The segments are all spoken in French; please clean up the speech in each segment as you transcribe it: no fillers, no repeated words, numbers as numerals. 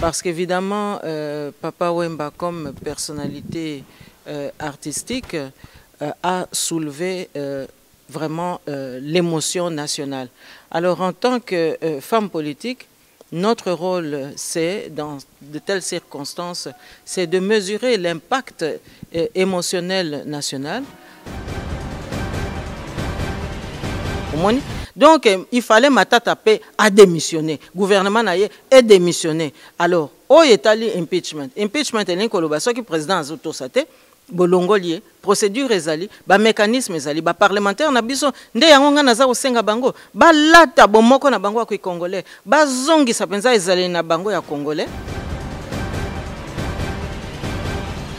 Parce qu'évidemment, Papa Wemba, comme personnalité artistique, a soulevé vraiment l'émotion nationale. Alors, en tant que femme politique, notre rôle, c'est, dans de telles circonstances, c'est de mesurer l'impact émotionnel national. Donc, il fallait Matata Pe à démissionner. Le gouvernement a démissionné. Alors, où est allé impeachment? Impeachment est l'incolobation qui président Azoto Sate, bolongolier, procédure ezali, ba mécanisme ezali, ba parlementaire na biso, nde yango naza osenga bango, ba lata bomoko na bango ya congolais, ba zongi sapenza ezali na bango ya congolais.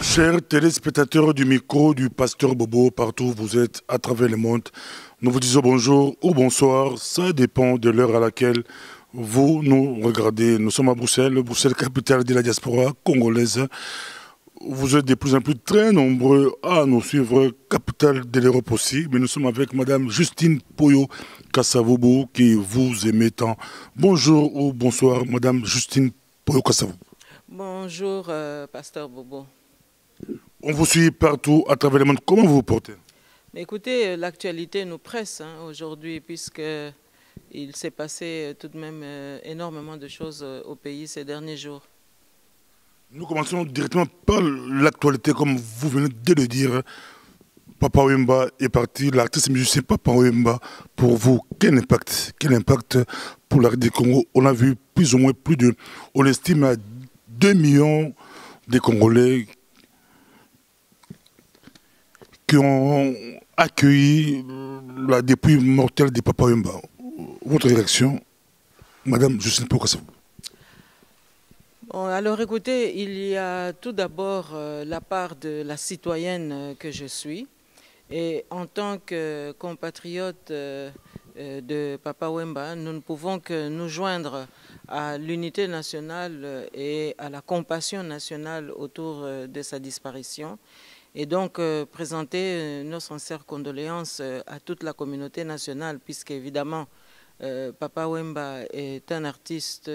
Chers téléspectateurs du micro du Pasteur Bobo, partout où vous êtes à travers le monde, nous vous disons bonjour ou bonsoir, ça dépend de l'heure à laquelle vous nous regardez. Nous sommes à Bruxelles, Bruxelles, capitale de la diaspora congolaise. Vous êtes de plus en plus très nombreux à nous suivre, capitale de l'Europe aussi, mais nous sommes avec Madame Justine Poyo Kassavobo qui vous aimez tant. Bonjour ou bonsoir, Madame Justine Poyo Kassavobo. Bonjour, Pasteur Bobo. On vous suit partout à travers le monde. Comment vous vous portez? Écoutez, l'actualité nous presse aujourd'hui, puisqu'il s'est passé tout de même énormément de choses au pays ces derniers jours. Nous commençons directement par l'actualité, comme vous venez de le dire. Papa Wemba est parti, l'artiste musicien Papa Wemba. Pour vous, quel impact pour l'art du Congo? On a vu plus ou moins on estime à 2 millions de Congolais qui ont accueilli la dépouille mortelle de Papa Wemba. Votre réaction, Madame Justine Poyo-Kassavobo? Bon, alors écoutez, il y a tout d'abord la part de la citoyenne que je suis. Et en tant que compatriote de Papa Wemba, nous ne pouvons que nous joindre à l'unité nationale et à la compassion nationale autour de sa disparition. Et donc présenter nos sincères condoléances à toute la communauté nationale, puisqu'évidemment, Papa Wemba est un artiste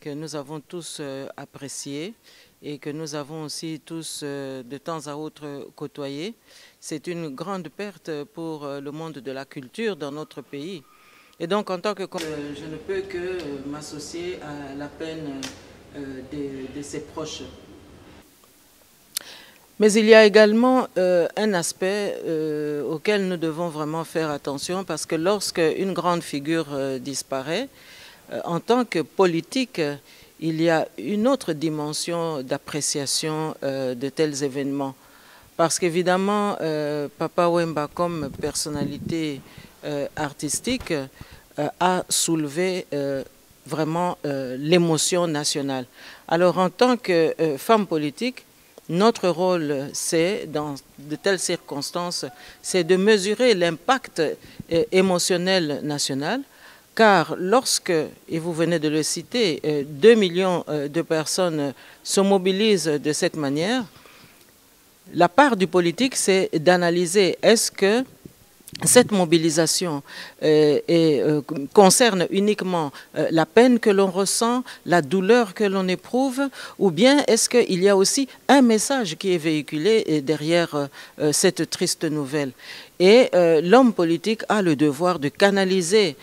que nous avons tous apprécié et que nous avons aussi tous de temps à autre côtoyé. C'est une grande perte pour le monde de la culture dans notre pays. Et donc en tant que je ne peux que m'associer à la peine de ses proches. Mais il y a également un aspect auquel nous devons vraiment faire attention, parce que lorsque une grande figure disparaît, en tant que politique, il y a une autre dimension d'appréciation de tels événements. Parce qu'évidemment, Papa Wemba, comme personnalité artistique, a soulevé vraiment l'émotion nationale. Alors en tant que femme politique, notre rôle, c'est, dans de telles circonstances, c'est de mesurer l'impact émotionnel national, car lorsque, et vous venez de le citer, 2 millions de personnes se mobilisent de cette manière, la part du politique, c'est d'analyser est-ce que cette mobilisation concerne uniquement la peine que l'on ressent, la douleur que l'on éprouve, ou bien est-ce qu'il y a aussi un message qui est véhiculé derrière cette triste nouvelle? Et l'homme politique a le devoir de canaliser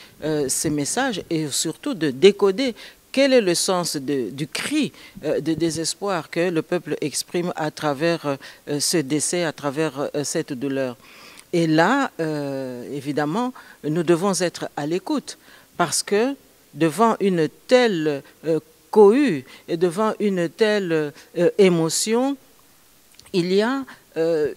ces messages et surtout de décoder quel est le sens du cri de désespoir que le peuple exprime à travers ce décès, à travers cette douleur. Et là, évidemment, nous devons être à l'écoute, parce que devant une telle cohue et devant une telle émotion, il y a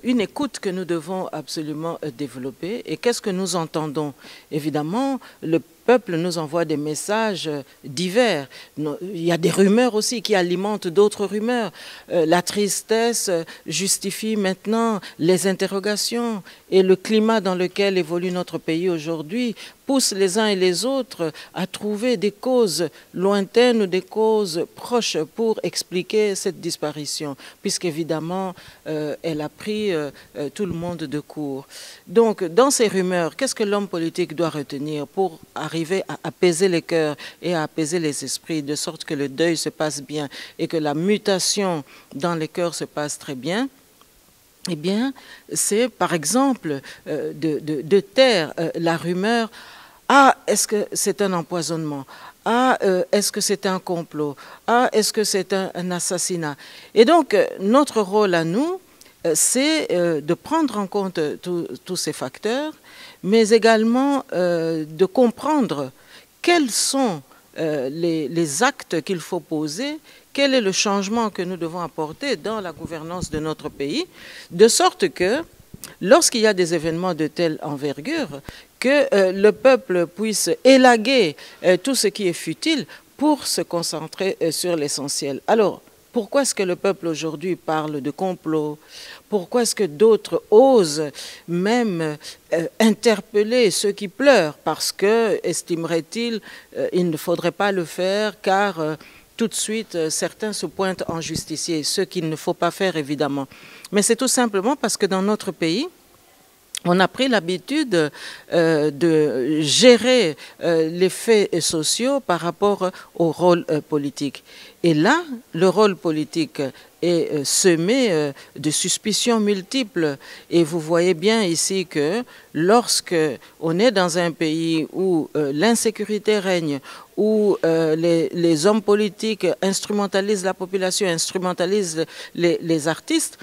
une écoute que nous devons absolument développer. Et qu'est-ce que nous entendons? Évidemment, le peuple nous envoie des messages divers. Il y a des rumeurs aussi qui alimentent d'autres rumeurs. La tristesse justifie maintenant les interrogations. Et le climat dans lequel évolue notre pays aujourd'hui poussent les uns et les autres à trouver des causes lointaines ou des causes proches pour expliquer cette disparition, puisqu'évidemment, elle a pris tout le monde de court. Donc, dans ces rumeurs, qu'est-ce que l'homme politique doit retenir pour arriver à apaiser les cœurs et à apaiser les esprits, de sorte que le deuil se passe bien et que la mutation dans les cœurs se passe très bien? Eh bien, c'est par exemple de taire la rumeur « Ah, est-ce que c'est un empoisonnement ? Ah, est-ce que c'est un complot ? Ah, est-ce que c'est un assassinat ?» Et donc, notre rôle à nous, c'est de prendre en compte tous ces facteurs, mais également de comprendre quels sont les actes qu'il faut poser, quel est le changement que nous devons apporter dans la gouvernance de notre pays, de sorte que, lorsqu'il y a des événements de telle envergure, que le peuple puisse élaguer tout ce qui est futile pour se concentrer sur l'essentiel. Alors, pourquoi est-ce que le peuple aujourd'hui parle de complot? Pourquoi est-ce que d'autres osent même interpeller ceux qui pleurent? Parce que, estimeraient-ils, il ne faudrait pas le faire car tout de suite certains se pointent en justicier, ce qu'il ne faut pas faire évidemment. Mais c'est tout simplement parce que dans notre pays, on a pris l'habitude de gérer les faits sociaux par rapport au rôle politique. Et là, le rôle politique est semé de suspicions multiples. Et vous voyez bien ici que lorsque on est dans un pays où l'insécurité règne, où les hommes politiques instrumentalisent la population, instrumentalisent les artistes,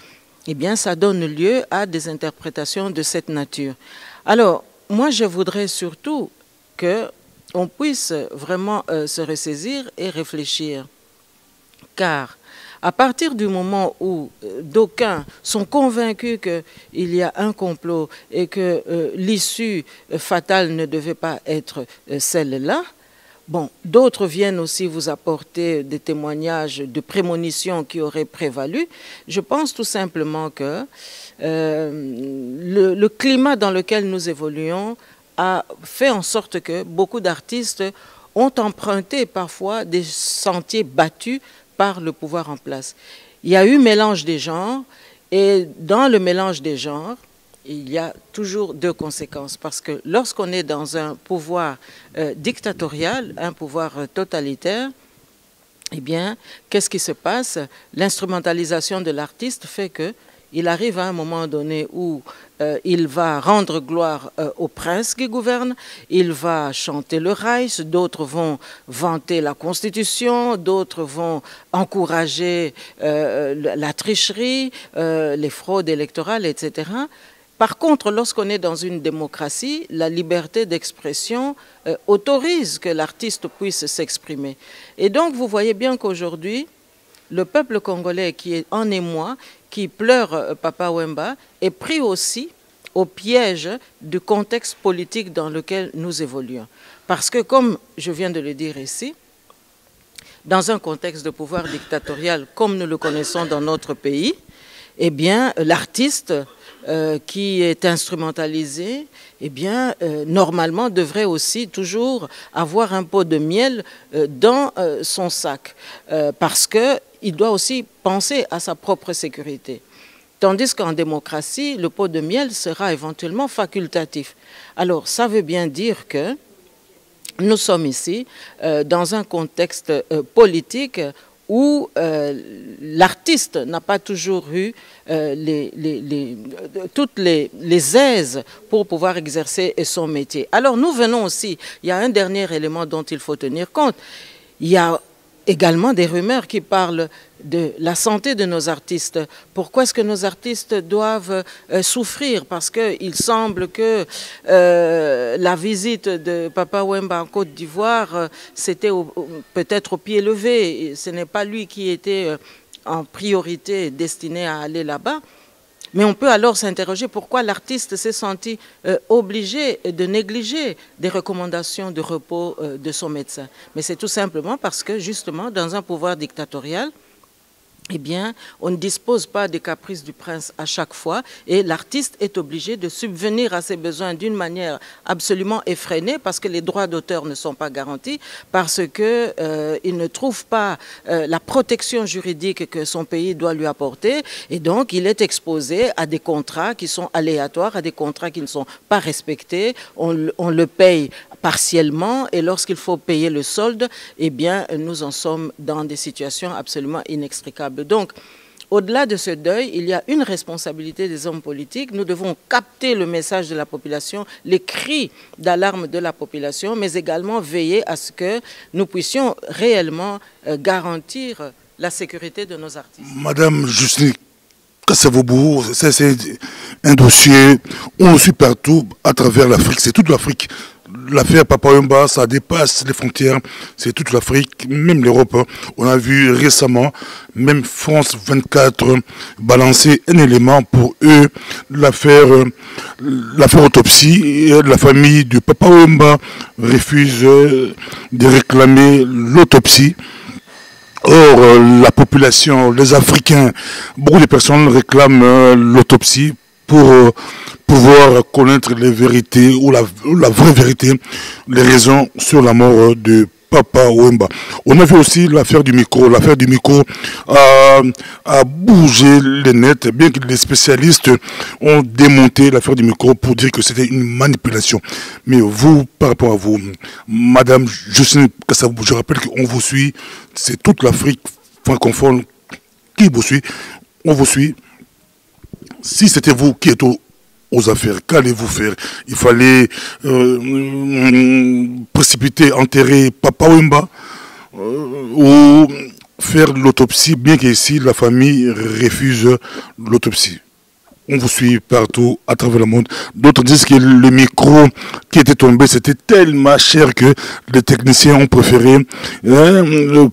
eh bien, ça donne lieu à des interprétations de cette nature. Alors, moi, je voudrais surtout qu'on puisse vraiment se ressaisir et réfléchir. Car, à partir du moment où d'aucuns sont convaincus qu'il y a un complot et que l'issue fatale ne devait pas être celle-là, bon, d'autres viennent aussi vous apporter des témoignages de prémonition qui auraient prévalu. Je pense tout simplement que le climat dans lequel nous évoluons a fait en sorte que beaucoup d'artistes ont emprunté parfois des sentiers battus par le pouvoir en place. Il y a eu mélange des genres et dans le mélange des genres, il y a toujours deux conséquences, parce que lorsqu'on est dans un pouvoir dictatorial, un pouvoir totalitaire, eh bien, qu'est-ce qui se passe? L'instrumentalisation de l'artiste fait qu'il arrive à un moment donné où il va rendre gloire au prince qui gouverne, il va chanter le Reich, d'autres vont vanter la Constitution, d'autres vont encourager la tricherie, les fraudes électorales, etc. Par contre, lorsqu'on est dans une démocratie, la liberté d'expression autorise que l'artiste puisse s'exprimer. Et donc, vous voyez bien qu'aujourd'hui, le peuple congolais qui est en émoi, qui pleure Papa Wemba, est pris aussi au piège du contexte politique dans lequel nous évoluons. Parce que, comme je viens de le dire ici, dans un contexte de pouvoir dictatorial comme nous le connaissons dans notre pays, eh bien, l'artiste qui est instrumentalisé, eh bien, normalement, devrait aussi toujours avoir un pot de miel dans son sac, parce qu'il doit aussi penser à sa propre sécurité. Tandis qu'en démocratie, le pot de miel sera éventuellement facultatif. Alors, ça veut bien dire que nous sommes ici dans un contexte politique où l'artiste n'a pas toujours eu toutes les aises pour pouvoir exercer son métier. Alors nous venons aussi, il y a un dernier élément dont il faut tenir compte, il y a également des rumeurs qui parlent de la santé de nos artistes. Pourquoi est-ce que nos artistes doivent souffrir? Parce qu'il semble que la visite de Papa Wemba en Côte d'Ivoire, c'était peut-être au pied levé. Ce n'est pas lui qui était en priorité destiné à aller là-bas. Mais on peut alors s'interroger pourquoi l'artiste s'est senti obligé de négliger des recommandations de repos de son médecin. Mais c'est tout simplement parce que, justement, dans un pouvoir dictatorial, eh bien, on ne dispose pas des caprices du prince à chaque fois et l'artiste est obligé de subvenir à ses besoins d'une manière absolument effrénée parce que les droits d'auteur ne sont pas garantis, parce qu'il ne trouve pas la protection juridique que son pays doit lui apporter et donc il est exposé à des contrats qui sont aléatoires, à des contrats qui ne sont pas respectés, on le paye partiellement et lorsqu'il faut payer le solde, eh bien, nous en sommes dans des situations absolument inextricables. Donc, au-delà de ce deuil, il y a une responsabilité des hommes politiques. Nous devons capter le message de la population, les cris d'alarme de la population, mais également veiller à ce que nous puissions réellement garantir la sécurité de nos artistes. Madame Justine Kassavoubou, c'est un dossier, on le suit partout à travers l'Afrique, c'est toute l'Afrique. L'affaire Papa Wemba, ça dépasse les frontières, c'est toute l'Afrique, même l'Europe. On a vu récemment, même France 24 balancer un élément pour eux, l'affaire autopsie. Et la famille de Papa Wemba refuse de réclamer l'autopsie. Or, la population, les Africains, beaucoup de personnes réclament l'autopsie pour pouvoir connaître les vérités ou la vraie vérité, les raisons sur la mort de Papa Wemba. On a vu aussi l'affaire du micro. L'affaire du micro a bougé les nets, bien que les spécialistes ont démonté l'affaire du micro pour dire que c'était une manipulation. Mais vous, par rapport à vous, Madame Justine Kassavoubou, je rappelle qu'on vous suit, c'est toute l'Afrique francophone qui vous suit. On vous suit. Si c'était vous qui êtes aux affaires, qu'allez-vous faire? Il fallait précipiter, enterrer Papa Wemba ou faire l'autopsie, bien qu'ici la famille refuse l'autopsie. On vous suit partout à travers le monde. D'autres disent que le micro qui était tombé, c'était tellement cher que les techniciens ont préféré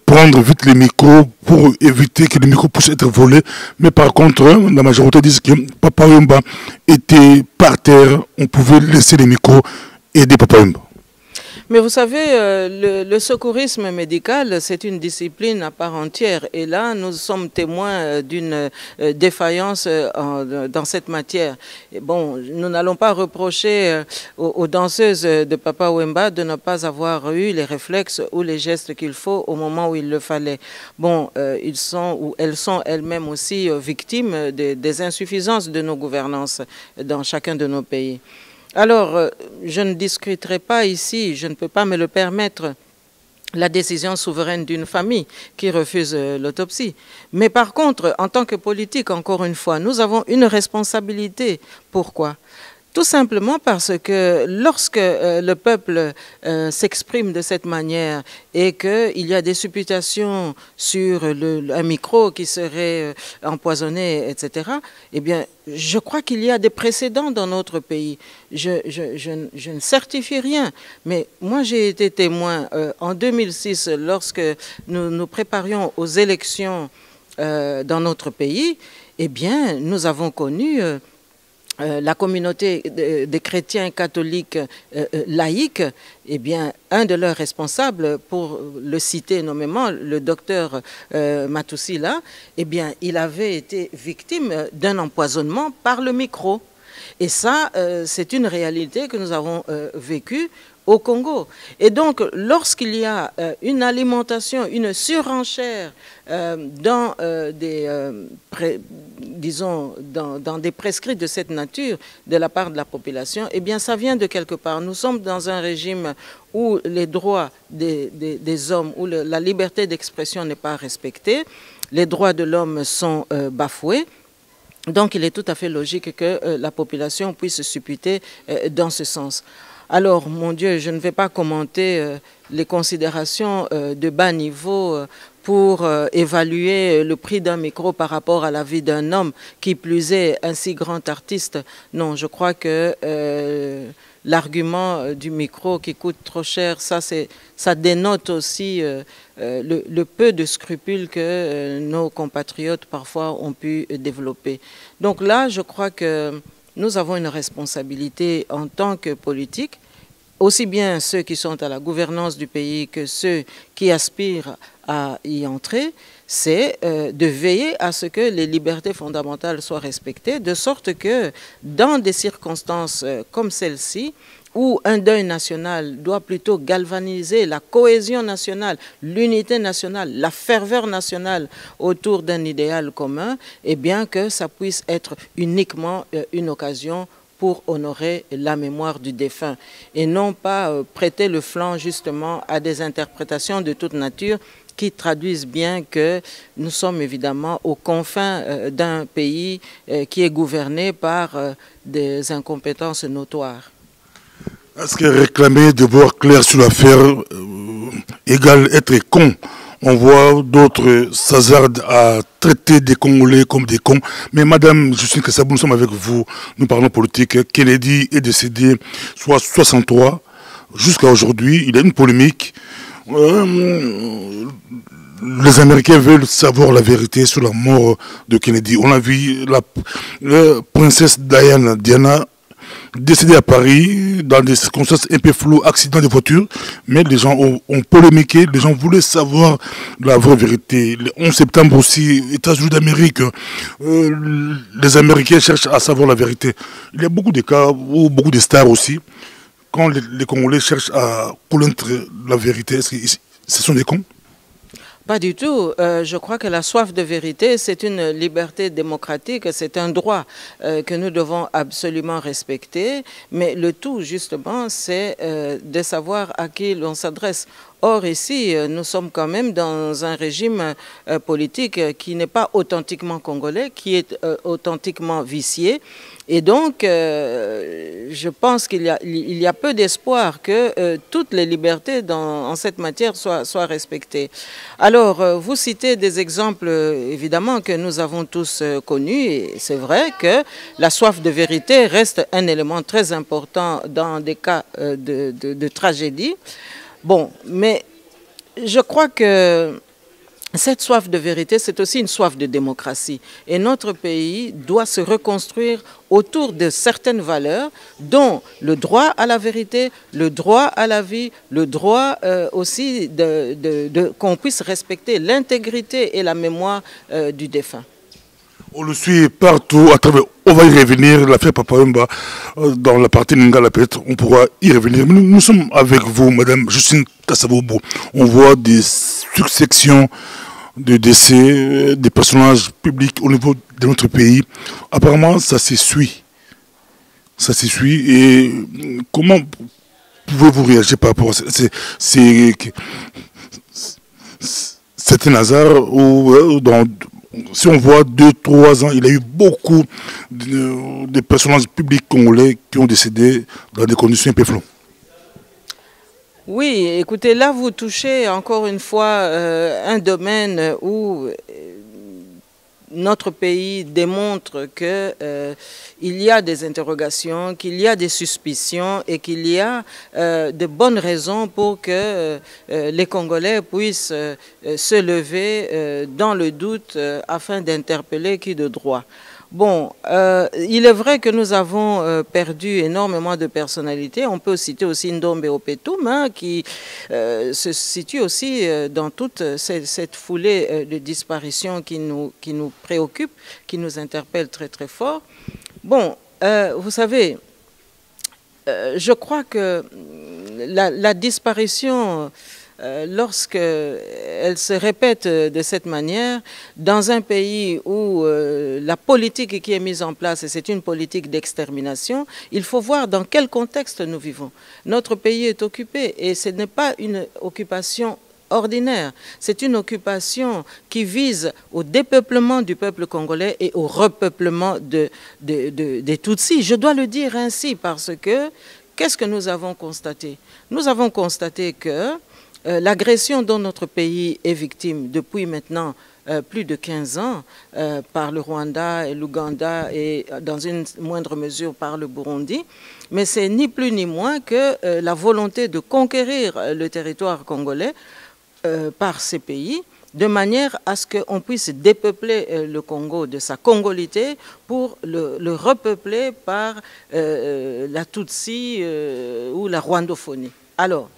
prendre vite les micros pour éviter que le micro puisse être volé. Mais par contre, la majorité disent que Papa Wemba était par terre. On pouvait laisser les micros aider Papa Wemba. Mais vous savez, le secourisme médical, c'est une discipline à part entière. Et là, nous sommes témoins d'une défaillance dans cette matière. Et bon, nous n'allons pas reprocher aux danseuses de Papa Wemba de ne pas avoir eu les réflexes ou les gestes qu'il faut au moment où il le fallait. Bon, ils sont ou elles sont elles-mêmes aussi victimes des insuffisances de nos gouvernances dans chacun de nos pays. Alors, je ne discuterai pas ici, je ne peux pas me le permettre, la décision souveraine d'une famille qui refuse l'autopsie. Mais par contre, en tant que politique, encore une fois, nous avons une responsabilité. Pourquoi ? Tout simplement parce que lorsque le peuple s'exprime de cette manière et qu'il y a des supputations sur un micro qui serait empoisonné, etc., eh bien, je crois qu'il y a des précédents dans notre pays. Je ne certifie rien, mais moi j'ai été témoin en 2006 lorsque nous préparions aux élections dans notre pays, eh bien, nous avons connu... la communauté des chrétiens catholiques laïcs, eh bien, un de leurs responsables, pour le citer nommément, le docteur Matousila, eh bien, il avait été victime d'un empoisonnement par le micro. Et ça, c'est une réalité que nous avons vécue au Congo. Et donc, lorsqu'il y a une alimentation, une surenchère dans dans des prescrits de cette nature de la part de la population, eh bien, ça vient de quelque part. Nous sommes dans un régime où les droits des hommes, où la liberté d'expression n'est pas respectée, les droits de l'homme sont bafoués. Donc, il est tout à fait logique que la population puisse supputer dans ce sens. Alors, mon Dieu, je ne vais pas commenter les considérations de bas niveau pour évaluer le prix d'un micro par rapport à la vie d'un homme, qui plus est un si grand artiste. Non, je crois que l'argument du micro qui coûte trop cher, ça dénote aussi le peu de scrupules que nos compatriotes parfois ont pu développer. Donc là, je crois que nous avons une responsabilité en tant que politique, aussi bien ceux qui sont à la gouvernance du pays que ceux qui aspirent à y entrer, c'est de veiller à ce que les libertés fondamentales soient respectées, de sorte que dans des circonstances comme celle-ci, où un deuil national doit plutôt galvaniser la cohésion nationale, l'unité nationale, la ferveur nationale autour d'un idéal commun, et bien que ça puisse être uniquement une occasion pour honorer la mémoire du défunt et non pas prêter le flanc justement à des interprétations de toute nature qui traduisent bien que nous sommes évidemment aux confins d'un pays qui est gouverné par des incompétences notoires. Est-ce que réclamer de voir clair sur l'affaire égale être con? On voit d'autres s'hasardent à traiter des Congolais comme des cons. Mais Madame Justine Kassabou, nous sommes avec vous, nous parlons politique. Kennedy est décédé soit 63. Jusqu'à aujourd'hui, il y a une polémique. Les Américains veulent savoir la vérité sur la mort de Kennedy. On a vu la princesse Diana, décédée à Paris, dans des circonstances un peu floues, accident de voiture, mais les gens ont polémiqué, les gens voulaient savoir la vraie vérité. Le 11 septembre aussi, États-Unis d'Amérique, les Américains cherchent à savoir la vérité. Il y a beaucoup de cas, ou beaucoup de stars aussi, quand les Congolais cherchent à connaître la vérité, est-ce que ce sont des cons? Pas du tout. Je crois que la soif de vérité, c'est une liberté démocratique, c'est un droit que nous devons absolument respecter. Mais le tout, justement, c'est de savoir à qui l'on s'adresse. Or, ici, nous sommes quand même dans un régime politique qui n'est pas authentiquement congolais, qui est authentiquement vicié. Et donc, je pense qu'il y a peu d'espoir que toutes les libertés en cette matière soient respectées. Alors, vous citez des exemples, évidemment, que nous avons tous connus. Et c'est vrai que la soif de vérité reste un élément très important dans des cas de tragédie. Bon, mais je crois que cette soif de vérité, c'est aussi une soif de démocratie. Et notre pays doit se reconstruire autour de certaines valeurs, dont le droit à la vérité, le droit à la vie, le droit aussi qu'on puisse respecter l'intégrité et la mémoire du défunt. On le suit partout, à travers. On va y revenir, l'affaire Papa-Wemba, dans la partie Lingala, peut-être, on pourra y revenir. Mais nous sommes avec vous, Madame Justine Kassabou. On voit des successions de décès des personnages publics au niveau de notre pays. Apparemment, ça s'essuie. Ça s'essuie. Et comment pouvez-vous réagir par rapport à ça? C'est un hasard ou si on voit 2-3 ans, il y a eu beaucoup de personnages publics congolais qui ont décédé dans des conditions un peu floues. Oui, écoutez, là vous touchez encore une fois un domaine où notre pays démontre qu'il y a des interrogations, qu'il y a des suspicions et qu'il y a de bonnes raisons pour que les Congolais puissent se lever dans le doute afin d'interpeller qui de droit. Bon, il est vrai que nous avons perdu énormément de personnalités. On peut citer aussi Ndombe Opetum, hein, qui se situe aussi dans toute cette foulée de disparitions qui nous préoccupe, qui nous interpelle très très fort. Bon, vous savez, je crois que la disparition, lorsqu'elle se répète de cette manière, dans un pays où la politique qui est mise en place, et c'est une politique d'extermination, il faut voir dans quel contexte nous vivons. Notre pays est occupé et ce n'est pas une occupation ordinaire. C'est une occupation qui vise au dépeuplement du peuple congolais et au repeuplement des Tutsis. Je dois le dire ainsi parce que, qu'est-ce que nous avons constaté? Nous avons constaté que l'agression dont notre pays est victime depuis maintenant plus de 15 ans par le Rwanda et l'Ouganda et dans une moindre mesure par le Burundi, mais c'est ni plus ni moins que la volonté de conquérir le territoire congolais par ces pays de manière à ce qu'on puisse dépeupler le Congo de sa congolité pour le repeupler par la Tutsi ou la rwandophonie. Alors,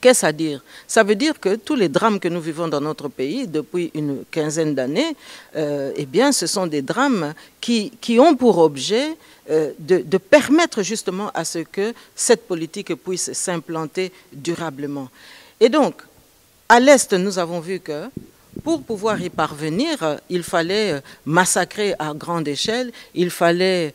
qu'est-ce à dire? Ça veut dire que tous les drames que nous vivons dans notre pays depuis une quinzaine d'années, eh bien, ce sont des drames qui ont pour objet de permettre justement à ce que cette politique puisse s'implanter durablement. Et donc, à l'Est, nous avons vu que pour pouvoir y parvenir, il fallait massacrer à grande échelle, il fallait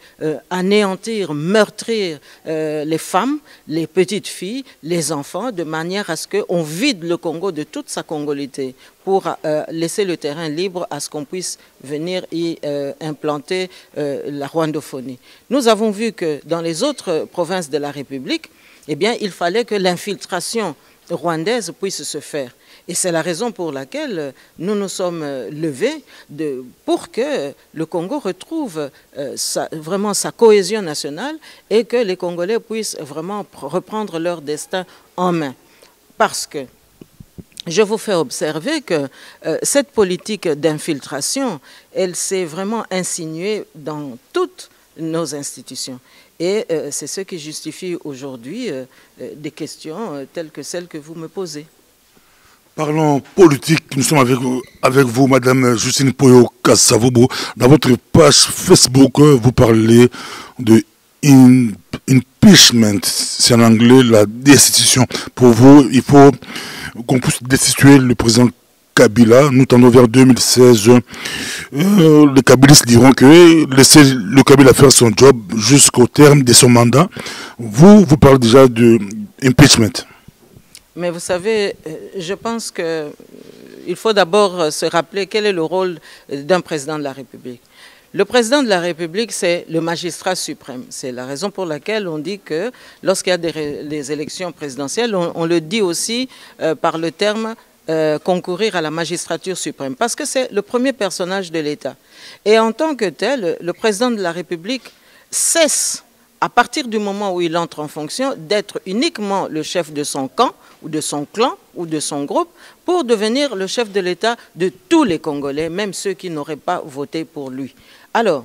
anéantir, meurtrir les femmes, les petites filles, les enfants, de manière à ce qu'on vide le Congo de toute sa congolité pour laisser le terrain libre à ce qu'on puisse venir y implanter la rwandophonie. Nous avons vu que dans les autres provinces de la République, eh bien, il fallait que l'infiltration rwandaise puisse se faire. Et c'est la raison pour laquelle nous nous sommes levés pour que le Congo retrouve vraiment sa cohésion nationale et que les Congolais puissent vraiment reprendre leur destin en main. Parce que je vous fais observer que cette politique d'infiltration, elle s'est vraiment insinuée dans toutes nos institutions. Et c'est ce qui justifie aujourd'hui des questions telles que celles que vous me posez. Parlons politique, nous sommes avec vous, Madame Justine Poyo Kassavobo. Dans votre page Facebook, vous parlez de impeachment, c'est en anglais la destitution. Pour vous, il faut qu'on puisse destituer le président Kabila. Nous tendons vers 2016. Les Kabilistes diront que laissez le Kabila faire son job jusqu'au terme de son mandat. Vous parlez déjà de impeachment. Mais vous savez, je pense qu'il faut d'abord se rappeler quel est le rôle d'un président de la République. Le président de la République, c'est le magistrat suprême. C'est la raison pour laquelle on dit que lorsqu'il y a des élections présidentielles, on le dit aussi par le terme concourir à la magistrature suprême, parce que c'est le premier personnage de l'État. Et en tant que tel, le président de la République cesse, à partir du moment où il entre en fonction, d'être uniquement le chef de son camp, ou de son clan, ou de son groupe, pour devenir le chef de l'État de tous les Congolais, même ceux qui n'auraient pas voté pour lui. Alors,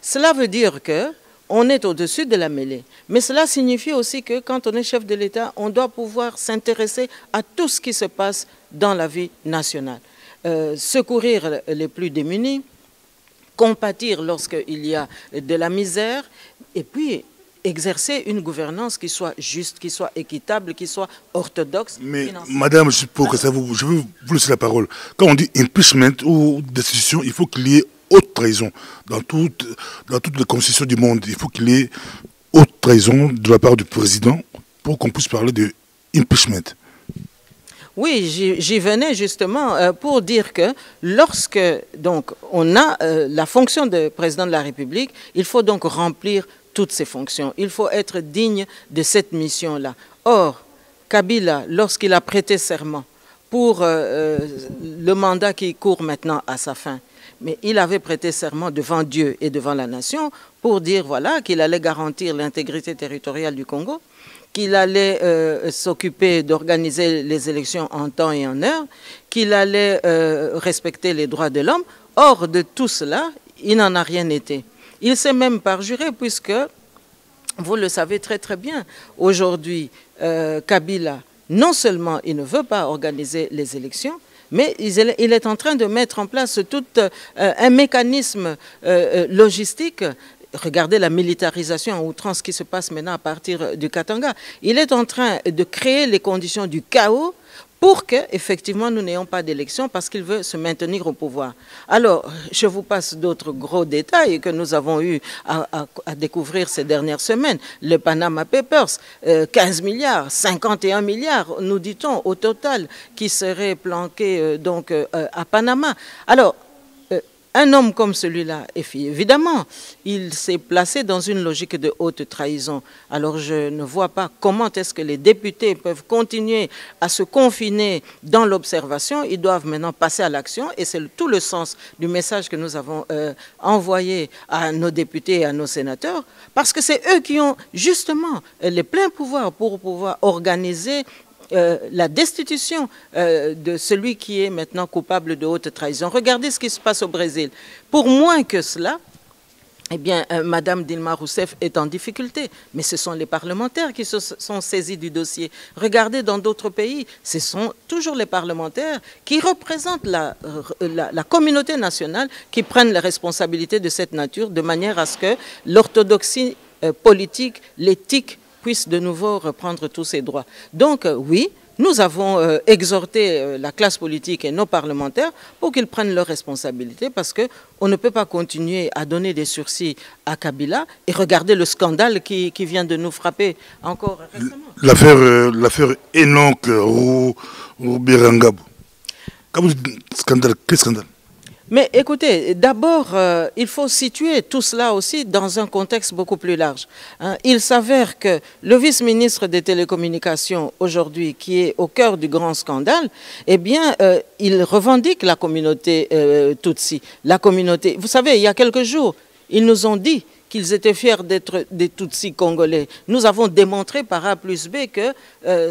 cela veut dire qu'on est au-dessus de la mêlée. Mais cela signifie aussi que quand on est chef de l'État, on doit pouvoir s'intéresser à tout ce qui se passe dans la vie nationale. Secourir les plus démunis, compatir lorsqu'il y a de la misère, et puis exercer une gouvernance qui soit juste, qui soit équitable, qui soit orthodoxe. Mais Madame, je veux vous laisser la parole. Quand on dit impeachment ou destitution, il faut qu'il y ait haute trahison. Dans toutes les constitutions du monde, il faut qu'il y ait haute trahison de la part du président pour qu'on puisse parler de impeachment. Oui, j'y venais justement pour dire que lorsque donc, on a la fonction de président de la République, il faut donc remplir toutes ses fonctions. Il faut être digne de cette mission-là. Or, Kabila, lorsqu'il a prêté serment pour le mandat qui court maintenant à sa fin, mais il avait prêté serment devant Dieu et devant la nation pour dire voilà, qu'il allait garantir l'intégrité territoriale du Congo, qu'il allait s'occuper d'organiser les élections en temps et en heure, qu'il allait respecter les droits de l'homme. Or, de tout cela, il n'en a rien été. Il s'est même parjuré puisque, vous le savez très très bien, aujourd'hui, Kabila, non seulement il ne veut pas organiser les élections, mais il est en train de mettre en place tout un mécanisme logistique. Regardez la militarisation en outrance qui se passe maintenant à partir du Katanga. Il est en train de créer les conditions du chaos pour qu'effectivement nous n'ayons pas d'élection parce qu'il veut se maintenir au pouvoir. Alors, je vous passe d'autres gros détails que nous avons eu à découvrir ces dernières semaines. Le Panama Papers, 15 milliards, 51 milliards, nous dit-on, au total, qui seraient planqués donc, à Panama. Alors, un homme comme celui-là, évidemment, il s'est placé dans une logique de haute trahison. Alors je ne vois pas comment est-ce que les députés peuvent continuer à se confiner dans l'observation. Ils doivent maintenant passer à l'action et c'est tout le sens du message que nous avons envoyé à nos députés et à nos sénateurs, parce que c'est eux qui ont justement les pleins pouvoirs pour pouvoir organiser la destitution de celui qui est maintenant coupable de haute trahison. Regardez ce qui se passe au Brésil. Pour moins que cela, eh bien, Madame Dilma Rousseff est en difficulté, mais ce sont les parlementaires qui se sont saisis du dossier. Regardez dans d'autres pays, ce sont toujours les parlementaires qui représentent la communauté nationale qui prennent les responsabilités de cette nature, de manière à ce que l'orthodoxie politique, l'éthique puisse de nouveau reprendre tous ses droits. Donc, oui, nous avons exhorté la classe politique et nos parlementaires pour qu'ils prennent leurs responsabilités parce qu'on ne peut pas continuer à donner des sursis à Kabila et regarder le scandale qui vient de nous frapper encore récemment. L'affaire Enoch Rouberangabo. Scandale, quel scandale? Mais écoutez, d'abord, il faut situer tout cela aussi dans un contexte beaucoup plus large. Il s'avère que le vice-ministre des Télécommunications, aujourd'hui, qui est au cœur du grand scandale, eh bien, il revendique la communauté Tutsi. La communauté, vous savez, il y a quelques jours, ils nous ont dit qu'ils étaient fiers d'être des Tutsis congolais. Nous avons démontré par A plus B que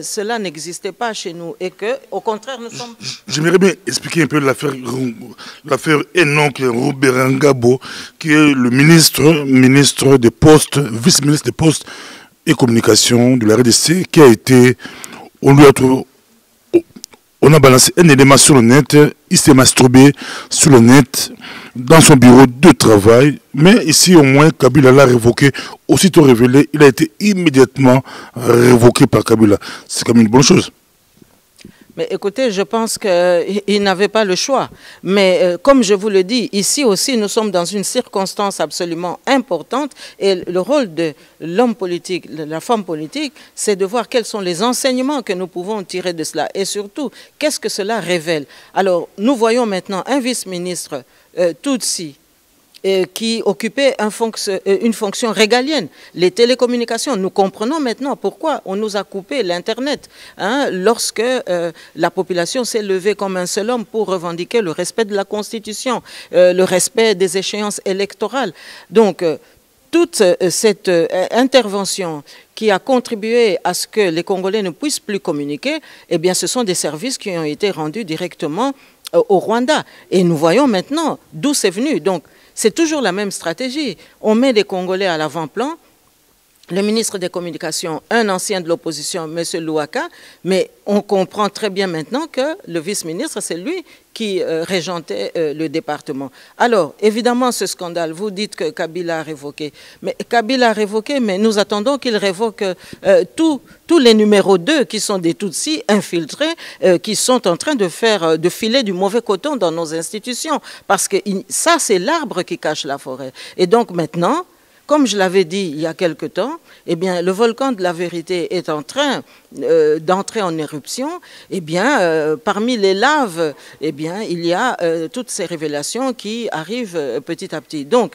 cela n'existait pas chez nous et que, au contraire, nous sommes... J'aimerais bien expliquer un peu l'affaire Enoch Rouberangabo, qui est le ministre des Postes, vice-ministre des Postes et Communications de la RDC, qui a été... On a balancé un élément sur le net, il s'est masturbé sur le net dans son bureau de travail, mais ici au moins Kabila l'a révoqué, aussitôt révélé, il a été immédiatement révoqué par Kabila. C'est quand même une bonne chose. Mais écoutez, je pense qu'il n'avait pas le choix. Mais comme je vous le dis, ici aussi, nous sommes dans une circonstance absolument importante. Et le rôle de l'homme politique, de la femme politique, c'est de voir quels sont les enseignements que nous pouvons tirer de cela. Et surtout, qu'est-ce que cela révèle? Alors, nous voyons maintenant un vice-ministre Tutsi, qui occupait une fonction régalienne. Les télécommunications, nous comprenons maintenant pourquoi on nous a coupé l'Internet lorsque la population s'est levée comme un seul homme pour revendiquer le respect de la Constitution, le respect des échéances électorales. Donc, toute cette intervention qui a contribué à ce que les Congolais ne puissent plus communiquer, eh bien, ce sont des services qui ont été rendus directement au Rwanda. Et nous voyons maintenant d'où c'est venu. Donc, c'est toujours la même stratégie. On met les Congolais à l'avant-plan. Le ministre des Communications, un ancien de l'opposition, M. Louaka, mais on comprend très bien maintenant que le vice-ministre, c'est lui qui régentait le département. Alors, évidemment, ce scandale, vous dites que Kabila a révoqué. Mais Kabila a révoqué, mais nous attendons qu'il révoque tous les numéros 2 qui sont des Tutsis infiltrés, qui sont en train de filer du mauvais coton dans nos institutions. Parce que ça, c'est l'arbre qui cache la forêt. Et donc maintenant, comme je l'avais dit il y a quelque temps, eh bien, le volcan de la vérité est en train d'entrer en éruption. Eh bien, parmi les laves, eh bien, il y a toutes ces révélations qui arrivent petit à petit. Donc,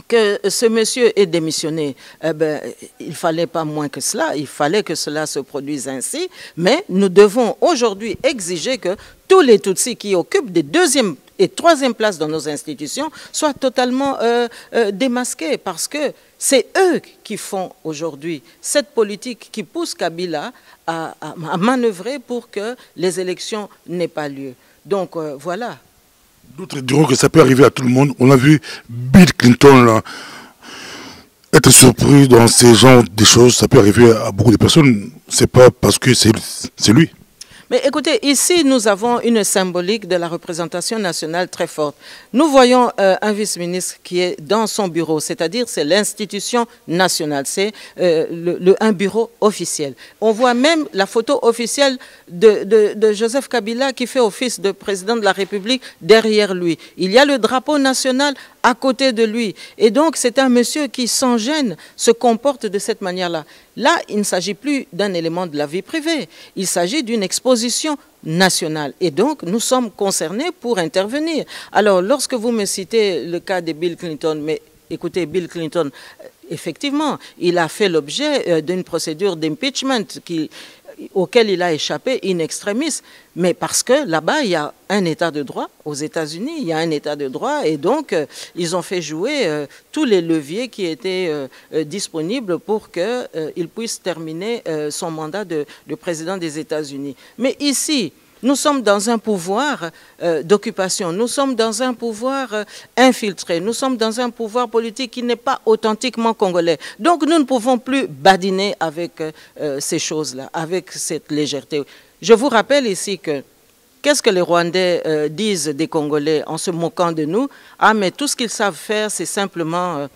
que ce monsieur ait démissionné, eh ben, il ne fallait pas moins que cela, il fallait que cela se produise ainsi, mais nous devons aujourd'hui exiger que tous les Tutsis qui occupent des deuxième et troisième places dans nos institutions soient totalement démasqués, parce que c'est eux qui font aujourd'hui cette politique qui pousse Kabila à manœuvrer pour que les élections n'aient pas lieu. Donc voilà. D'autres diront que ça peut arriver à tout le monde. On a vu Bill Clinton là, être surpris dans ces genres de choses. Ça peut arriver à beaucoup de personnes. C'est pas parce que c'est lui. Mais écoutez, ici, nous avons une symbolique de la représentation nationale très forte. Nous voyons un vice-ministre qui est dans son bureau, c'est-à-dire c'est l'institution nationale, c'est un bureau officiel. On voit même la photo officielle de Joseph Kabila qui fait office de président de la République derrière lui. Il y a le drapeau national à côté de lui. Et donc, c'est un monsieur qui, sans gêne, se comporte de cette manière-là. Là, il ne s'agit plus d'un élément de la vie privée. Il s'agit d'une exposition nationale. Et donc, nous sommes concernés pour intervenir. Alors, lorsque vous me citez le cas de Bill Clinton, mais écoutez, Bill Clinton, effectivement, il a fait l'objet d'une procédure d'impeachment auquel il a échappé in extremis, mais parce que là-bas, il y a un état de droit. Aux États-Unis, il y a un état de droit, et donc ils ont fait jouer tous les leviers qui étaient disponibles pour qu'il puisse terminer son mandat de président des États-Unis. Mais ici, nous sommes dans un pouvoir d'occupation, nous sommes dans un pouvoir infiltré, nous sommes dans un pouvoir politique qui n'est pas authentiquement congolais. Donc nous ne pouvons plus badiner avec ces choses-là, avec cette légèreté. Je vous rappelle ici que qu'est-ce que les Rwandais disent des Congolais en se moquant de nous? Ah, mais tout ce qu'ils savent faire, c'est simplement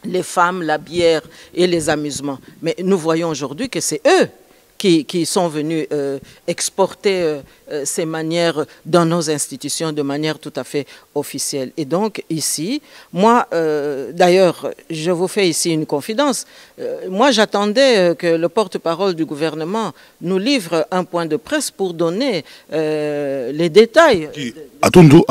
les femmes, la bière et les amusements. Mais nous voyons aujourd'hui que c'est eux qui sont venus exporter ces manières dans nos institutions de manière tout à fait officielle. Et donc ici, moi, d'ailleurs, je vous fais ici une confidence. Moi, j'attendais que le porte-parole du gouvernement nous livre un point de presse pour donner les détails. Attendons.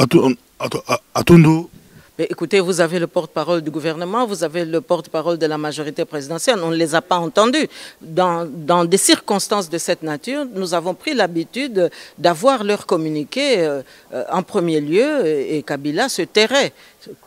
Mais écoutez, vous avez le porte-parole du gouvernement, vous avez le porte-parole de la majorité présidentielle. On ne les a pas entendus. Dans des circonstances de cette nature, nous avons pris l'habitude d'avoir leur communiqué en premier lieu, et Kabila se tairait,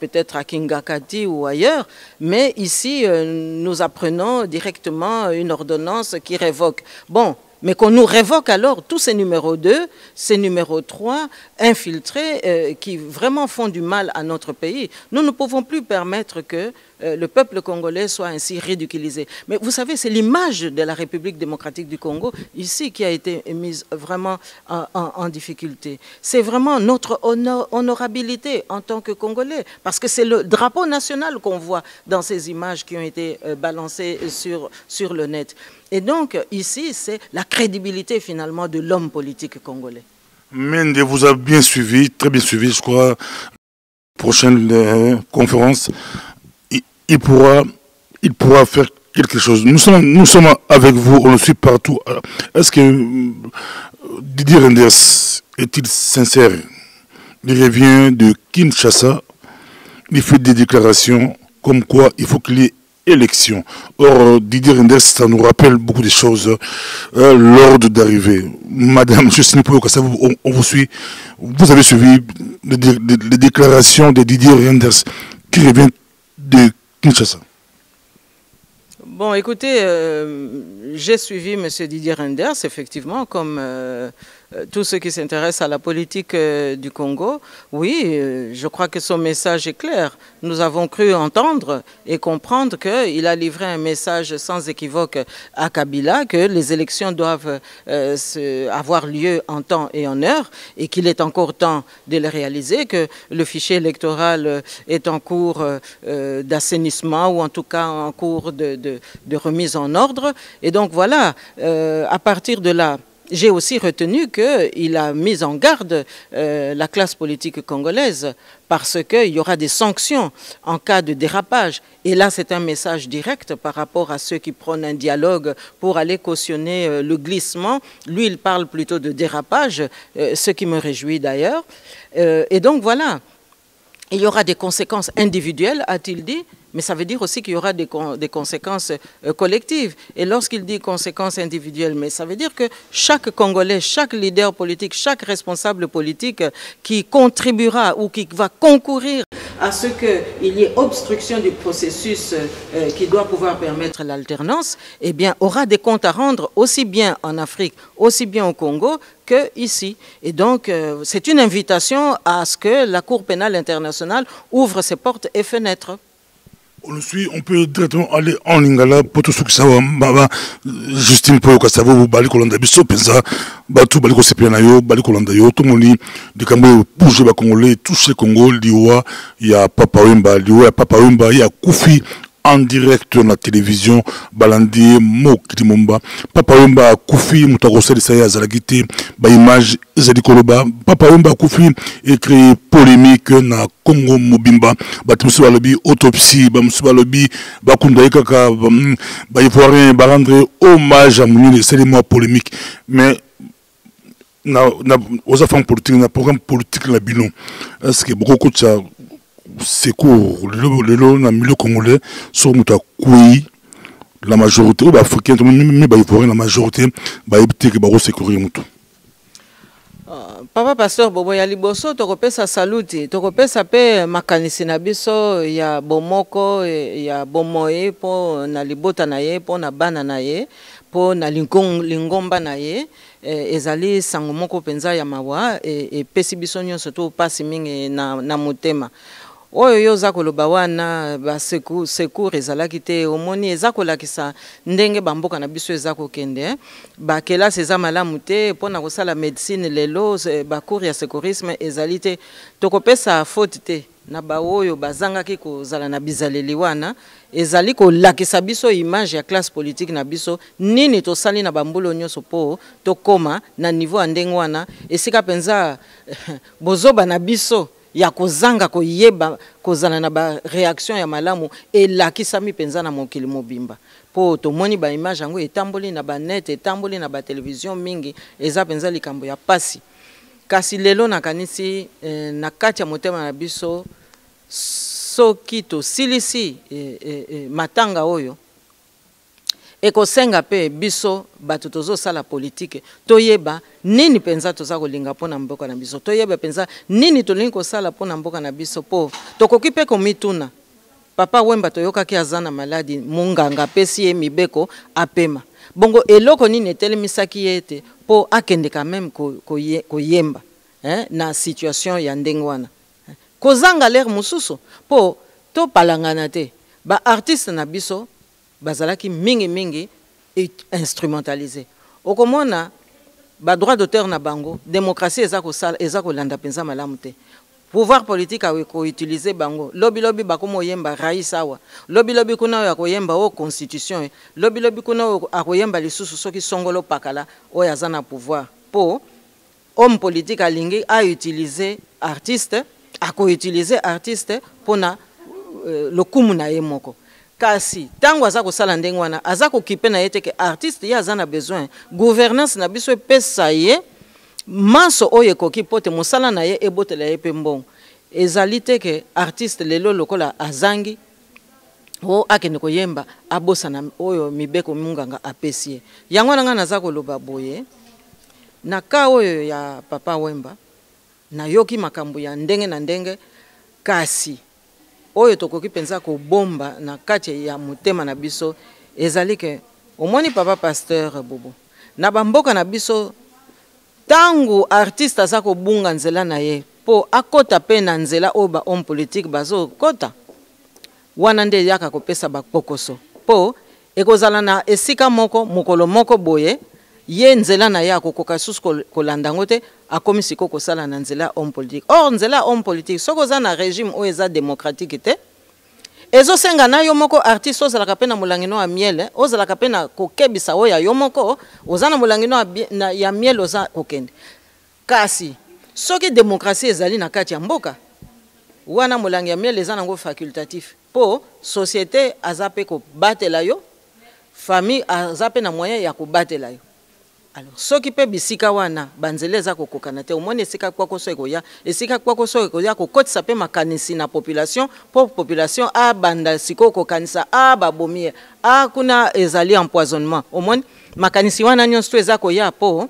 peut-être à Kingakati ou ailleurs, mais ici, nous apprenons directement une ordonnance qui révoque. Bon. Mais qu'on nous révoque alors tous ces numéros 2, ces numéros 3, infiltrés, qui vraiment font du mal à notre pays. Nous ne pouvons plus permettre que le peuple congolais soit ainsi ridiculisé. Mais vous savez, c'est l'image de la République démocratique du Congo, ici, qui a été mise vraiment en difficulté. C'est vraiment notre honorabilité en tant que Congolais, parce que c'est le drapeau national qu'on voit dans ces images qui ont été balancées sur le net. Et donc, ici, c'est la crédibilité, finalement, de l'homme politique congolais. Mende vous a bien suivi, très bien suivi, je crois. Prochaine conférence, il pourra faire quelque chose. Nous sommes avec vous, on le suit partout. Est-ce que Didier Reynders est-il sincère? Il revient de Kinshasa, il fait des déclarations comme quoi il faut qu'il y ait élection. Or, Didier Reynders, ça nous rappelle beaucoup de choses. L'ordre d'arrivée. Madame Justine Poyokassa, on vous suit. Vous avez suivi les déclarations de Didier Reynders qui revient de Kinshasa. Bon, écoutez, j'ai suivi M. Didier Reynders, effectivement, comme tous ceux qui s'intéressent à la politique du Congo. Oui, je crois que son message est clair. Nous avons cru entendre et comprendre qu'il a livré un message sans équivoque à Kabila, que les élections doivent avoir lieu en temps et en heure, et qu'il est encore temps de les réaliser, que le fichier électoral est en cours d'assainissement, ou en tout cas en cours de remise en ordre. Et donc voilà, à partir de là, j'ai aussi retenu qu'il a mis en garde la classe politique congolaise parce qu'il y aura des sanctions en cas de dérapage. Et là, c'est un message direct par rapport à ceux qui prônent un dialogue pour aller cautionner le glissement. Lui, il parle plutôt de dérapage, ce qui me réjouit d'ailleurs. Et donc voilà, il y aura des conséquences individuelles, a-t-il dit, mais ça veut dire aussi qu'il y aura des conséquences collectives. Et lorsqu'il dit conséquences individuelles, mais ça veut dire que chaque Congolais, chaque leader politique, chaque responsable politique qui contribuera ou qui va concourir à ce qu'il y ait obstruction du processus qui doit pouvoir permettre l'alternance, eh bien, aura des comptes à rendre aussi bien en Afrique, aussi bien au Congo, qu'ici. Et donc, c'est une invitation à ce que la Cour pénale internationale ouvre ses portes et fenêtres. On le suit, on peut directement aller en Lingala pour tout ce qui savent. Justine Poyokassa, vous bali kolanda biso penza, batu bali ko sepena yo, bali kolanda yo, tout le monde de Kambo bouger ba Congolais, toucher Congo, liwa, il y a Papa Wemba, liwa, il y a Papa Wemba, il y a Koufi en direct dans la télévision, Balandi, Mokrimomba, Papa Wemba, Koufi, Moutagose de Saya Zalagite, ba image Zadi Koloba, Papa Wemba, Koufi, écrit polémique na Congo Mobimba, Batumsu Balobi, autopsie, Bamsu Balobi, Bakunda Kaka, Ivoirien, rendre hommage à Mouni, c'est les mots polémiques. Mais, aux affaires politiques, na programme politique, la bilan, est-ce que beaucoup de ça, c'est court, le milieu congolais, sur Moutakoui, la majorité ou africain tout mais ba ivoirien la majorité ba ebité que ba secourir mutu. Papa Pasteur Bobo ya liboso tokopesa saluti tokopesa pe makanisi na biso ya bomoko ya bomoye po na libota na ye po na bana na ye po na lingomba na ye ezali sango moko penza ya mawa pesi biso nyonso to pasi mingi na motema oyo yo za koloba wana ba secours ezalaki te omoni eza kolakisa ndenge bamboka na biso eza kokende ba kelasi eza malamu te mpona kosala médecine lelo ba cours ya secourisme ezali te tokopesa faute te na baoyo bazangaki kozala na bizaleli wana ezali kolakisa biso image ya classe politique na biso nini tosali na bambolo nyonso po tokoma na niveau ya ndenge wana esika penza bozoba na biso ya kozanga koyeba kozala na ba réaction ya malamu elakisami penza na mokili mobimba po tomoni ba image yango etamboli na ba net etamboli na ba télévision mingi eza penza likambo ya pasi kasi lelo nakanisi na kati ya motema na biso soki tosilisi matanga oyo ekosenga pe biso bato tozosala politique toyeba nini penza toza kolinga mpona mboka na biso toyeba penza nini tolingi kosala mpona mboka na biso po tokoki pe komituna papa Wemba toyokaki aza na maladi munganga apesi ye mibeko apema bongo eloko nini etelemisaki ye ete po akende quand même koyemba na situation ya ndenge wana kozanga l'air mosusu po topalangana te ba artiste na biso bazalaki mingi instrumentalisé okomona ba droit d'auteur na bango démocratie eza kolanda penza malamu te pouvoir politique ko utiliser bango lobi bakomo yemba rais awa lobi kuna ya koyemba o constitution lobi kuna akoyemba lisusu soki songolo pakala o ya zana pouvoir po homme politique alingi a utiliser artiste utiliser artiste pona lokumu na ye moko kasi tango aza kosala ndenge wana aza kokipe na ye te ke artiste ye aza na besoin gouvernance na biso epesa ye manso oyo ekoki po te mosala na ye ebotela ye mpe mbongo ezali te ke artiste lelo lokola azangi o akende koyemba abosana oyo mibeko munganga apesi ye yango na nga naza koloba boye na ka oyo ya papa Wemba nayoki makambo ya ndenge na ndenge kasi oyo tokoki penza ko bomba na kati ya motema na biso ezali ke omoni papa Pasteur Bobo na bamboka na biso tangu artiste aza kobunga nzela na ye po akota pe na nzela oyo ba homme politique bazo kota wana nde yaka kopesa bapokoso po ekozala na esika moko mokolo moko boye ye nzela na ya kokoka susu kolanda ngo te akomi siko kosala na nzela homme politique or nzela homme politique soko za na régime oyo eza démocratique te ezosenga na yo moko artiste ozalaka pe na molangino ya miele ozalaka pe na kokebisa oyo ya yo moko oza na molangino ya miele oza kokende kasi soki démocratie ezali na kati ya mboka wana molangi ya miele eza nango facultatif po société aza pe kobatela yo famille aza pe na moyen ya kobatela yo alors soki pe bisika wana banzele eza kokokana te omoni esika kwa koso ekoya esika kwa koso ekoya kokotisa pe makanisi na population po population a banda siko kokanisa a babomi a kuna ezali empoisonnement omoni makanisi wana nyonso eza koya po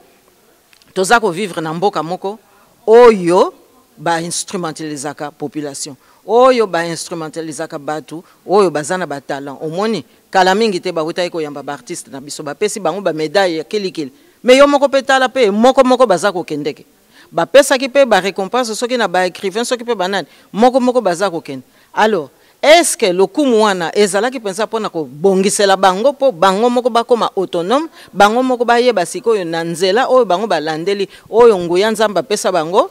toza ko vivre na mboka moko oyo ba instrumentalisaka population oyo ba instrumentalisaka batu oyo bazana ba talent omoni kala mingi te bakuta koyamba ba artiste na biso bapesi bango ba médaille ya kilikili mais yo moko petala pe moko baza kokendeke bapesaki pe ba récompense soki na ba écrivain soki pe banani moko baza kokende alors est-ce que lokumu wana ezalaki pensa pona ko bongisela bango po bango moko bakoma autonome bango moko bayeba sikoyo na nzela oyo bango balandeli oyo nguya nzamba pesa bango